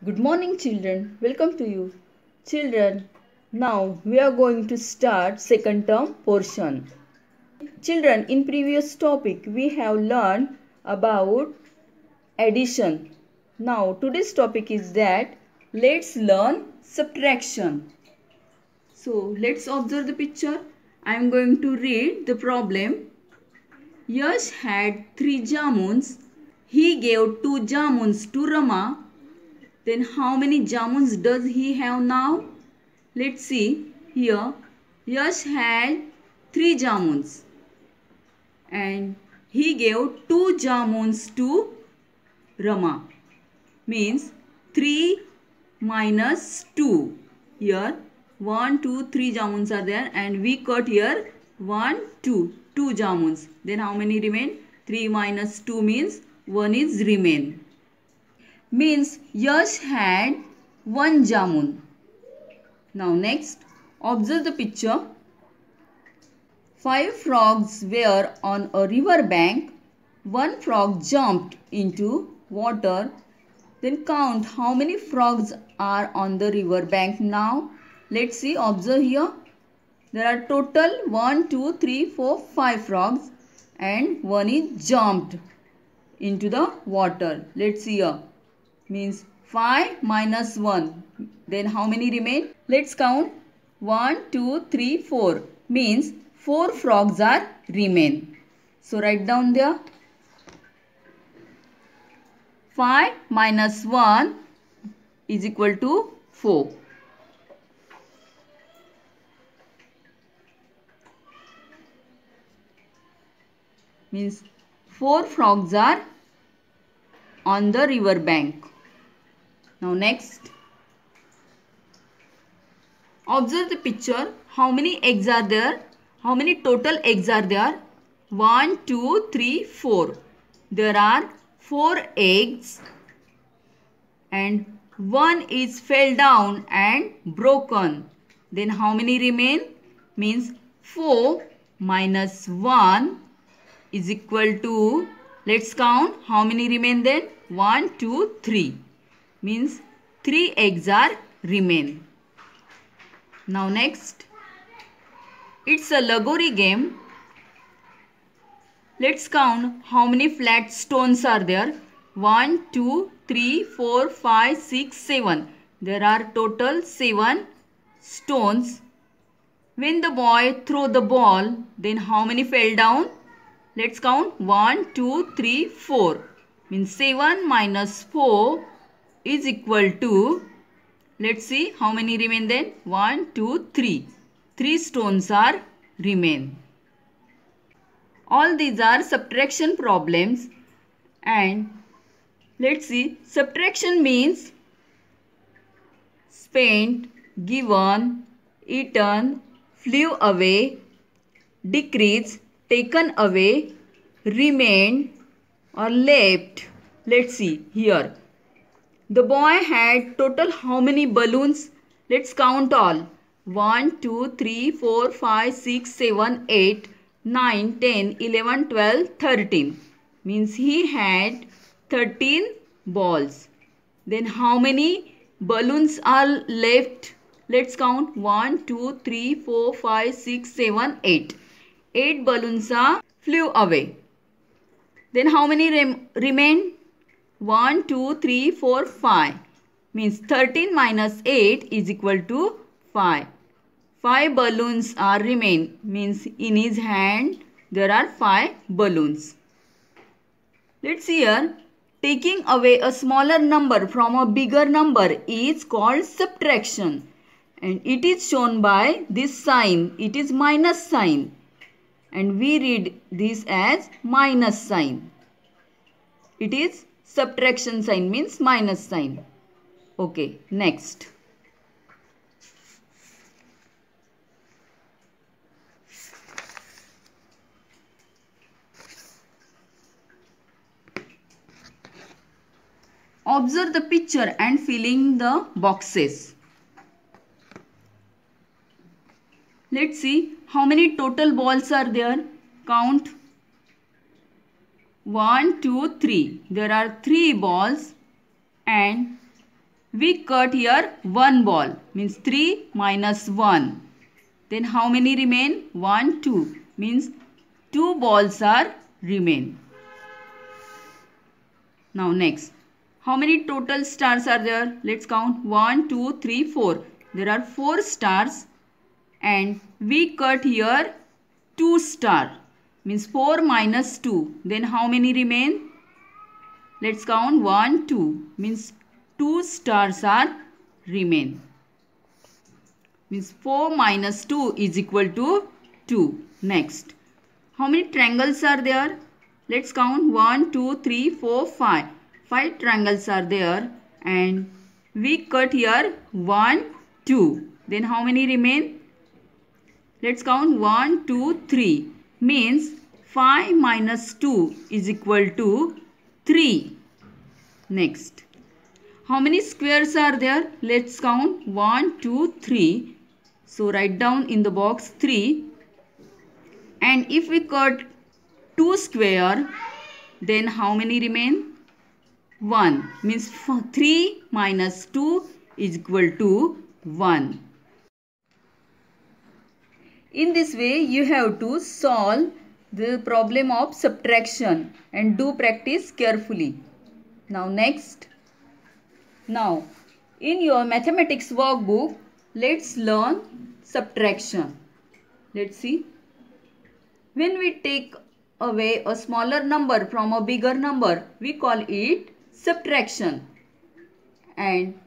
Good morning children, welcome to you. Children, now we are going to start second term portion. Children, in previous topic we have learned about addition. Now today's topic is that let's learn subtraction. So let's observe the picture. I am going to read the problem. Yash had 3 jamuns. He gave 2 jamuns to Rama. Then how many jamuns does he have now? Let's see here. Yash had 3 jamuns and he gave 2 jamuns to Rama. Means 3 minus 2. Here 1, 2, 3 jamuns are there and we cut here 1, 2 jamuns. Then how many remain? 3 minus 2 means 1 is remain. Means Yash had 1 jamun. Now next, observe the picture. 5 frogs were on a river bank. 1 frog jumped into water. Then count how many frogs are on the river bank now. Let's see, observe here. There are total 1, 2, 3, 4, 5 frogs and 1 is jumped into the water. Let's see here. Means 5 minus 1. Then how many remain? Let's count. 1, 2, 3, 4. Means 4 frogs are remain. So write down there. 5 minus 1 is equal to 4. Means 4 frogs are on the river bank. Now next, observe the picture. How many eggs are there? How many total eggs are there? 1, 2, 3, 4. There are 4 eggs and 1 is fell down and broken. Then how many remain? Means 4 minus 1 is equal to, let's count how many remain then. 1, 2, 3. Means 3 eggs are remain. Now next, it's a Lagori game. Let's count how many flat stones are there. 1, 2, 3, 4, 5, 6, 7. There are total 7 stones. When the boy threw the ball, then how many fell down? Let's count. 1, 2, 3, 4. Means 7 minus 4 is equal to, let's see how many remain then. 1, 2, 3. 3 stones are remain. All these are subtraction problems and let's see. Subtraction means spent, given, eaten, flew away, decreased, taken away, remained or left. Let's see here. The boy had total how many balloons? Let's count all. 1, 2, 3, 4, 5, 6, 7, 8, 9, 10, 11, 12, 13. Means he had 13 balls. Then how many balloons are left? Let's count. 1, 2, 3, 4, 5, 6, 7, 8. 8 balloons are flew away. Then how many remain? 1, 2, 3, 4, 5. Means 13 minus 8 is equal to 5. 5 balloons are remain. Means in his hand there are 5 balloons. Let's see here. Taking away a smaller number from a bigger number is called subtraction. And it is shown by this sign. It is minus sign. And we read this as minus sign. It is subtraction sign, means minus sign. Okay, next. Observe the picture and fill in the boxes. Let's see how many total balls are there. Count. 1, 2, 3. There are 3 balls and we cut here one ball, means 3 minus 1. Then how many remain? 1, 2, means 2 balls are remain. Now next, how many total stars are there? Let's count. 1, 2, 3, 4. There are 4 stars and we cut here 2 star, means 4 minus 2. Then how many remain? Let's count. 1, 2, means 2 stars are remain. Means 4 minus 2 is equal to 2. Next, how many triangles are there? Let's count. 1, 2, 3, 4, 5. 5 triangles are there and we cut here 1, 2. Then how many remain? Let's count. 1, 2, 3. Means 5 minus 2 is equal to 3. Next, how many squares are there? Let's count. 1, 2, 3. So write down in the box 3. And if we cut 2 square, then how many remain? 1. Means 3 minus 2 is equal to 1. In this way, you have to solve the problem of subtraction and do practice carefully. Now next. Now, in your mathematics workbook, let's learn subtraction. Let's see. When we take away a smaller number from a bigger number, we call it subtraction. And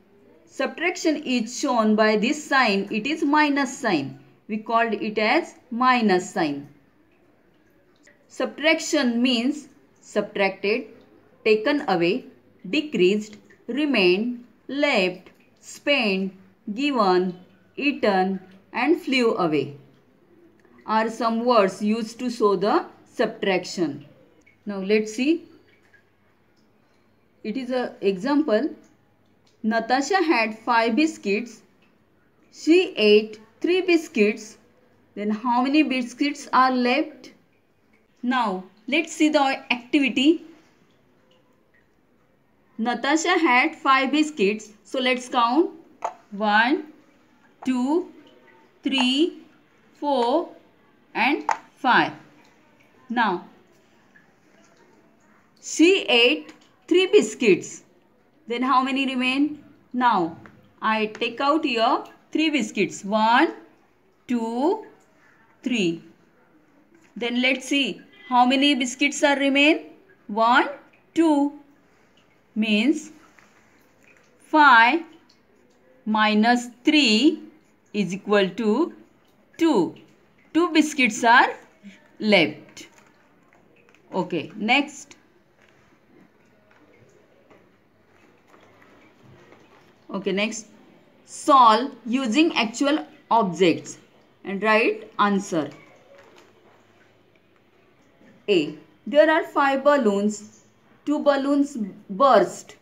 subtraction is shown by this sign. It is minus sign. We called it as minus sign. Subtraction means subtracted, taken away, decreased, remained, left, spent, given, eaten and flew away are some words used to show the subtraction. Now let's see. It is an example. Natasha had 5 biscuits. She ate 3 biscuits. Then how many biscuits are left? Now let's see the activity. Natasha had 5 biscuits. So let's count. 1, 2, 3, 4 and 5. Now she ate 3 biscuits. Then how many remain? Now I take out here 3 biscuits. 1, 2, 3. Then let's see how many biscuits are remain. 1, 2. Means 5 minus 3 is equal to 2. 2 biscuits are left. Okay, next. Okay, next. Solve using actual objects and write answer. A. There are 5 balloons. 2 balloons burst.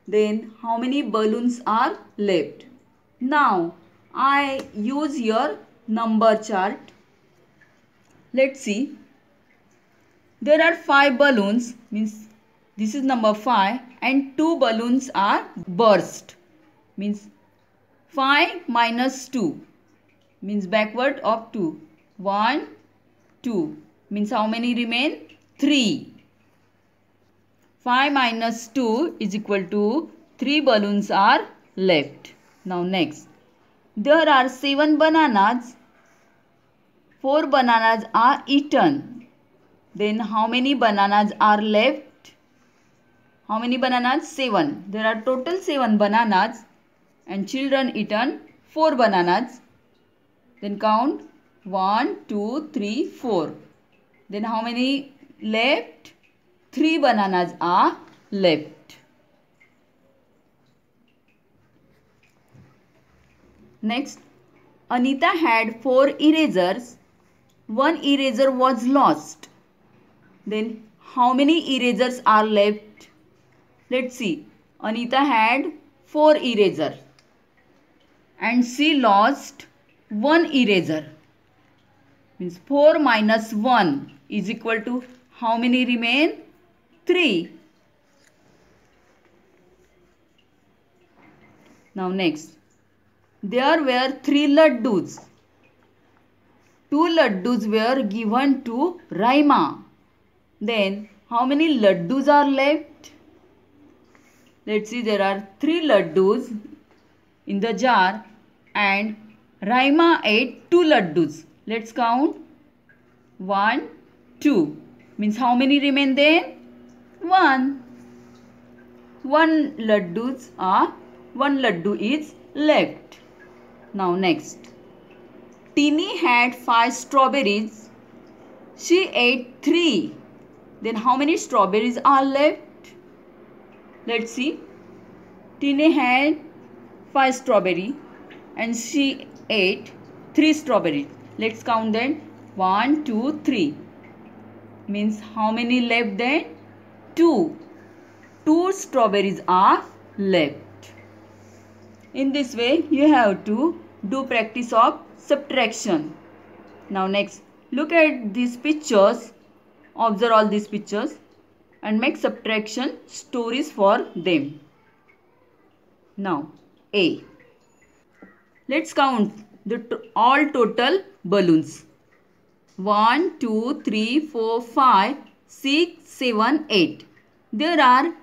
Then how many balloons are left? Now I use your number chart. Let's see. There are 5 balloons, means this is number 5, and 2 balloons are burst. Means 5 minus 2 means backward of 2. 1, 2 means how many remain? 3. 5 minus 2 is equal to 3 balloons are left. Now next. There are 7 bananas. 4 bananas are eaten. Then how many bananas are left? How many bananas? 7. There are total 7 bananas and children eaten 4 bananas. Then count 1, 2, 3, 4. Then how many left? 3 bananas are left. Next, Anita had 4 erasers. 1 eraser was lost. Then how many erasers are left? Let's see. Anita had 4 erasers and she lost 1 eraser. Means 4 minus 1 is equal to how many remain? 3. Now next, there were 3 laddus. 2 laddus were given to Rahima. Then how many laddus are left? Let's see, there are 3 laddus in the jar and Rahima ate 2 laddus. Let's count. 1, 2. Means how many remain then? 1. 1 laddu is left. Now next. Tini had 5 strawberries. She ate 3. Then how many strawberries are left? Let's see. Tini had 5 strawberries and she ate 3 strawberries. Let's count them. 1, 2, 3. Means how many left then? 2. 2 strawberries are left. In this way, you have to do practice of subtraction. Now next, look at these pictures. Observe all these pictures and make subtraction stories for them. Now, A. Let's count the all total balloons. 1, 2, 3, 4, 5, 6, 7, 8. There are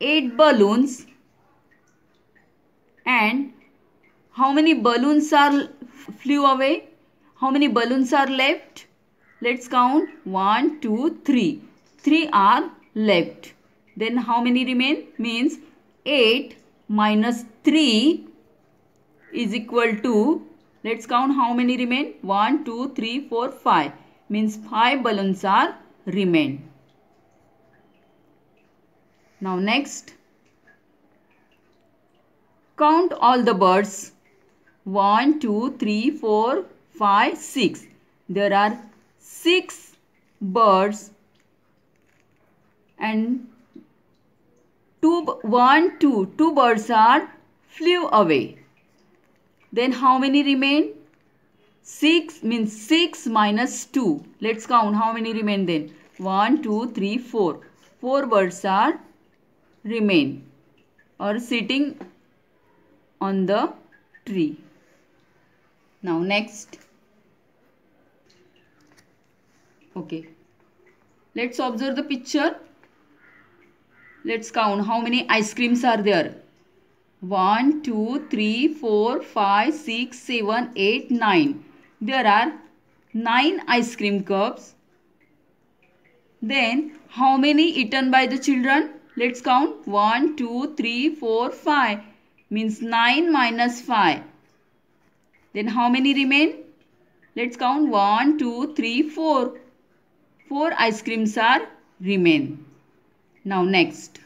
8 balloons. And how many balloons are flew away? How many balloons are left? Let's count. 1, 2, 3. 3 are left. Then how many remain? Means 8 minus 3 is equal to, let's count how many remain. 1, 2, 3, 4, 5. Means 5 balloons are remain. Now next, count all the birds. 1, 2, 3, 4, 5, 6. There are 6 birds and 2 birds are flew away. Then how many remain? 6 means 6 minus 2. Let's count how many remain then. 1, 2, 3, 4. 4 birds are remain or sitting on the tree. Now next. Okay. Let's observe the picture. Let's count how many ice creams are there. 1, 2, 3, 4, 5, 6, 7, 8, 9. There are 9 ice cream cups. Then how many eaten by the children? Let's count. 1, 2, 3, 4, 5. Means 9 minus 5. Then how many remain? Let's count. 1, 2, 3, 4. 4 ice creams are remain. Now next.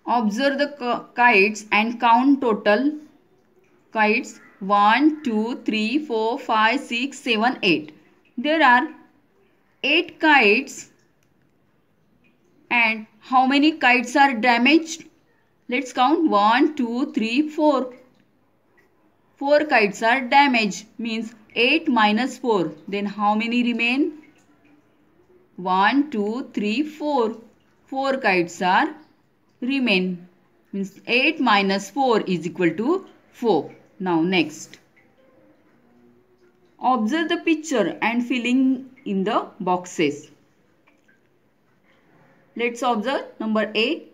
Observe the kites and count total kites. 1, 2, 3, 4, 5, 6, 7, 8. There are 8 kites. And how many kites are damaged? Let's count. 1, 2, 3, 4. 4 kites are damaged. Means 8 minus 4. Then how many remain? 1, 2, 3, 4. 4 kites are remain. Means 8 minus 4 is equal to 4. Now next. Observe the picture and filling in the boxes. Let's observe number A.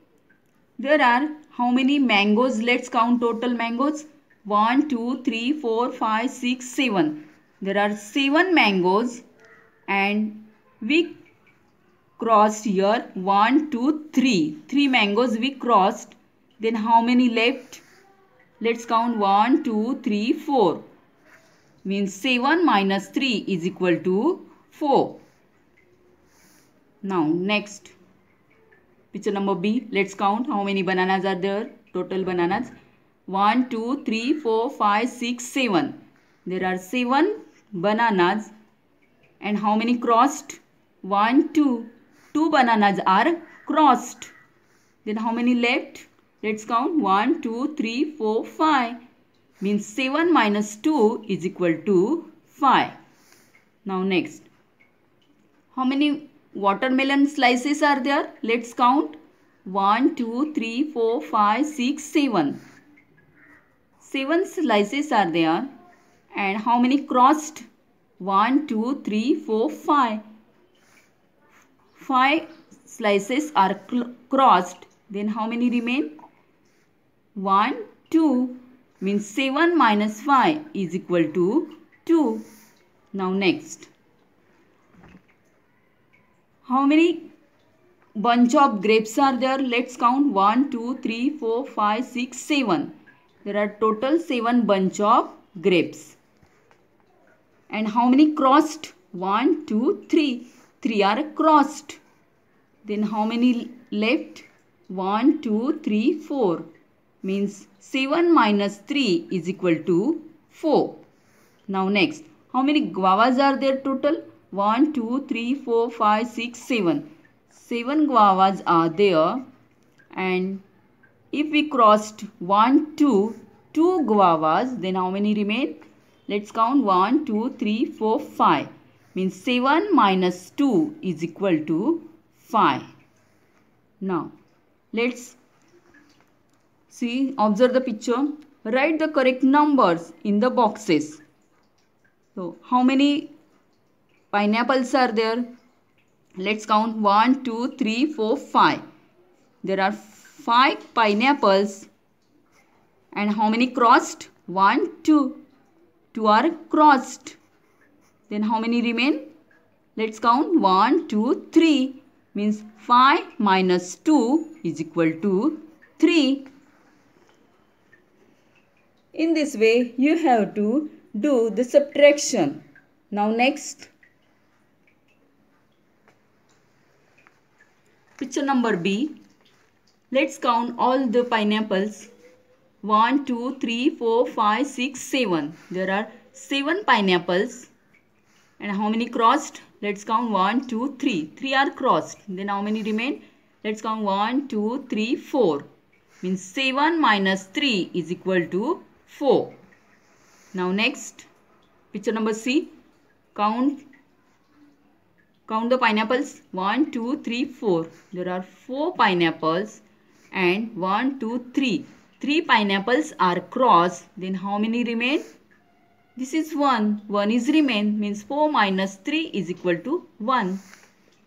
There are how many mangoes? Let's count total mangoes. 1, 2, 3, 4, 5, 6, 7. There are 7 mangoes and we crossed here 1, 2, 3. 3 mangoes we crossed. Then how many left? Let's count 1, 2, 3, 4. Means 7 minus 3 is equal to 4. Now next. Picture number B. Let's count how many bananas are there. Total bananas. 1, 2, 3, 4, 5, 6, 7. There are 7 bananas. And how many crossed? 1, 2. 2 bananas are crossed. Then how many left? Let's count. 1, 2, 3, 4, 5. Means 7 minus 2 is equal to 5. Now next. How many watermelon slices are there? Let's count. 1, 2, 3, 4, 5, 6, 7. 7 slices are there. And how many crossed? 1, 2, 3, 4, 5. 5 slices are crossed. Then how many remain? 1, 2. Means 7 minus 5 is equal to 2. Now next. How many bunch of grapes are there? Let's count. 1, 2, 3, 4, 5, 6, 7. There are total 7 bunch of grapes. And how many crossed? 1, 2, 3. 3 are crossed. Then how many left? 1, 2, 3, 4. Means 7 minus 3 is equal to 4. Now next. How many guavas are there total? 1, 2, 3, 4, 5, 6, 7. 7 guavas are there. And if we crossed 1, 2, 2 guavas, then how many remain? Let's count. 1, 2, 3, 4, 5. Means 7 minus 2 is equal to 5. Now, let's see, observe the picture. Write the correct numbers in the boxes. So, how many pineapples are there? Let's count. 1, 2, 3, 4, 5. There are 5 pineapples. And how many crossed? 1, 2. 2 are crossed. Then how many remain? Let's count. 1, 2, 3. Means 5 minus 2 is equal to 3. In this way, you have to do the subtraction. Now next. Picture number B. Let's count all the pineapples. 1, 2, 3, 4, 5, 6, 7. There are 7 pineapples. And how many crossed? Let's count. 1, 2, 3. 3 are crossed. Then how many remain? Let's count. 1, 2, 3, 4. Means 7 minus 3 is equal to 4. Now next. Picture number C. Count the pineapples. 1, 2, 3, 4. There are 4 pineapples. And 1, 2, 3. 3 pineapples are crossed. Then how many remain? This is 1. 1 is remain. Means 4 minus 3 is equal to 1.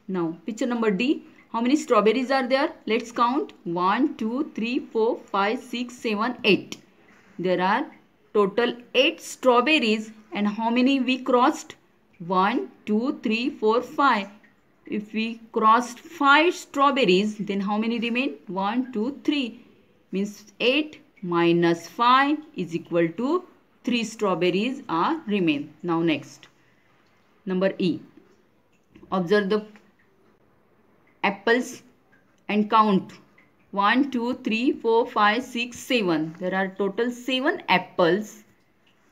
Now, picture number D. How many strawberries are there? Let's count. 1, 2, 3, 4, 5, 6, 7, 8. There are total 8 strawberries. And how many we crossed? 1, 2, 3, 4, 5. If we crossed 5 strawberries, then how many remain? 1, 2, 3. Means 8 minus 5 is equal to 3 strawberries are remain. Now next. Number E. Observe the apples and count. 1, 2, 3, 4, 5, 6, 7. There are total 7 apples.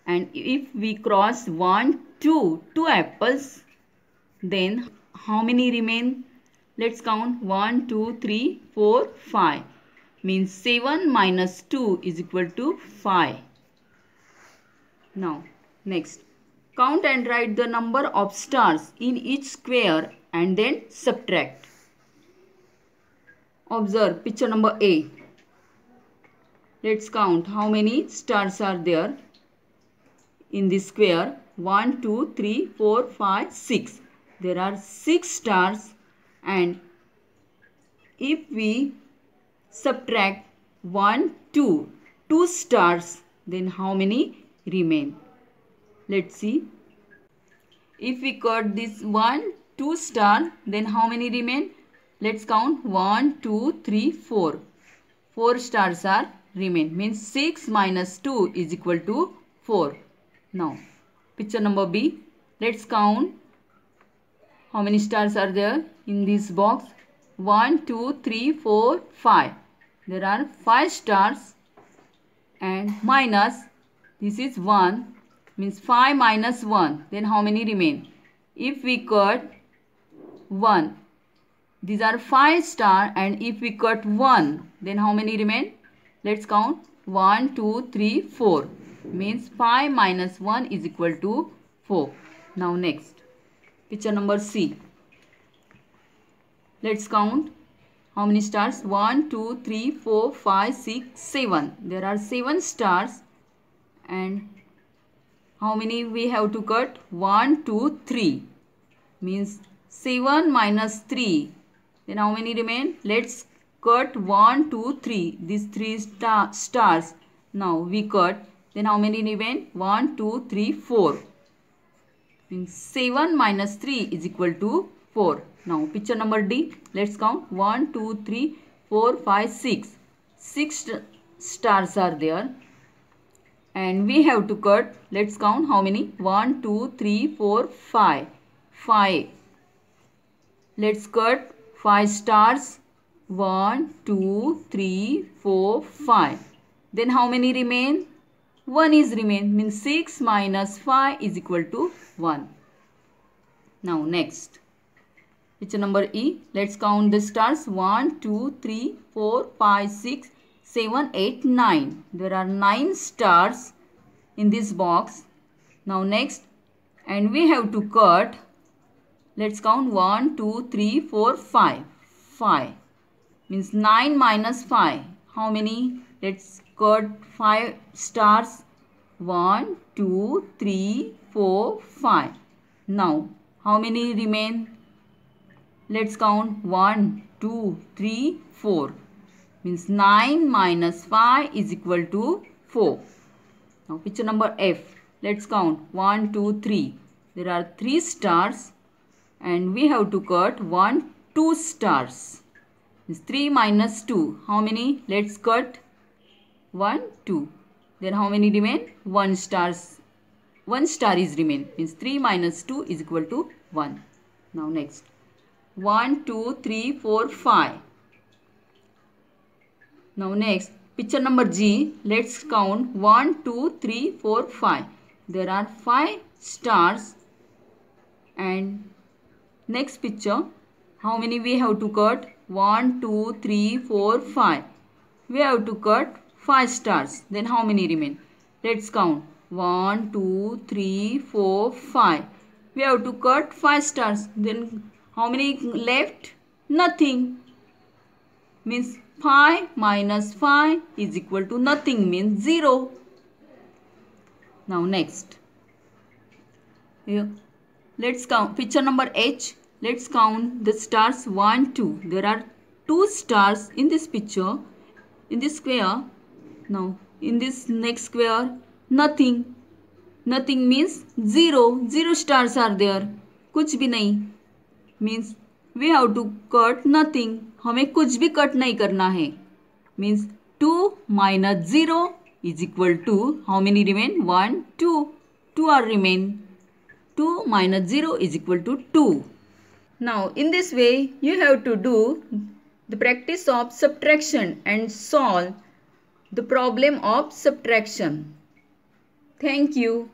And if we cross 1, 2 apples, then how many remain? Let's count. 1, 2, 3, 4, 5. Means 7 minus 2 is equal to 5. Now, next. Count and write the number of stars in each square and then subtract. Observe picture number A. Let's count how many stars are there in this square. 1, 2, 3, 4, 5, 6. There are 6 stars, and if we subtract 1, 2 stars, then how many remain? Let's see. If we cut this 1, 2 star, then how many remain? Let's count. 1, 2, 3, 4. 4 stars are remain. Means 6 minus 2 is equal to 4. Now, picture number B. Let's count how many stars are there in this box. 1, 2, 3, 4, 5. There are 5 stars, and minus this is 1. Means 5 minus 1. Then how many remain? If we cut 1, these are 5 star, and if we cut 1, then how many remain? Let's count. 1, 2, 3, 4. Means 5 minus 1 is equal to 4. Now next. Picture number C. Let's count How many stars? 1, 2, 3, 4, 5, 6, 7. There are 7 stars. And how many we have to cut? 1, 2, 3. Means 7 minus 3. Then how many remain? Let's cut 1, 2, 3. These 3 stars. Now we cut. Then how many remain? 1, 2, 3, 4. Means 7 minus 3 is equal to 4. Now picture number D. Let's count. 1, 2, 3, 4, 5, 6. 6 stars are there. And we have to cut. Let's count how many? 1, 2, 3, 4, 5. 5. Let's cut 5 stars. 1, 2, 3, 4, 5. Then how many remain? 1 is remain. Means 6 minus 5 is equal to 1. Now next. Picture number E. Let's count the stars. 1, 2, 3, 4, 5, 6, 7, 8, 9. There are 9 stars in this box. Now next. And we have to cut. Let's count 1, 2, 3, 4, 5. 5. Means 9 minus 5. How many? Let's cut 5 stars. 1, 2, 3, 4, 5. Now, how many remain? Let's count 1, 2, 3, 4. Means 9 minus 5 is equal to 4. Now, picture number F. Let's count 1, 2, 3. There are 3 stars. And we have to cut 1, 2 stars. Means 3 minus 2. How many? Let's cut 1, 2. Then how many remain? 1 stars. 1 star is remain. Means 3 minus 2 is equal to 1. Now next. 1, 2, 3, 4, 5. Now next. Picture number G. Let's count 1, 2, 3, 4, 5. There are 5 stars. And next picture. How many we have to cut? 1, 2, 3, 4, 5. We have to cut 5 stars. Then how many remain? Let's count. 1, 2, 3, 4, 5. We have to cut 5 stars. Then how many left? Nothing. Means 5 minus 5 is equal to nothing. Means 0. Now next. Here. Let's count. Picture number H. Let's count the stars 1, 2. There are 2 stars in this picture. In this square. Now, in this next square, nothing. Nothing means 0. 0 stars are there. कुछ भी नहीं. Means we have to cut nothing. हमें कुछ भी cut नहीं करना है. Means 2 minus 0 is equal to how many remain? 1, 2. 2 are remain. 2 minus 0 is equal to 2. Now, in this way, you have to do the practice of subtraction and solve the problem of subtraction. Thank you.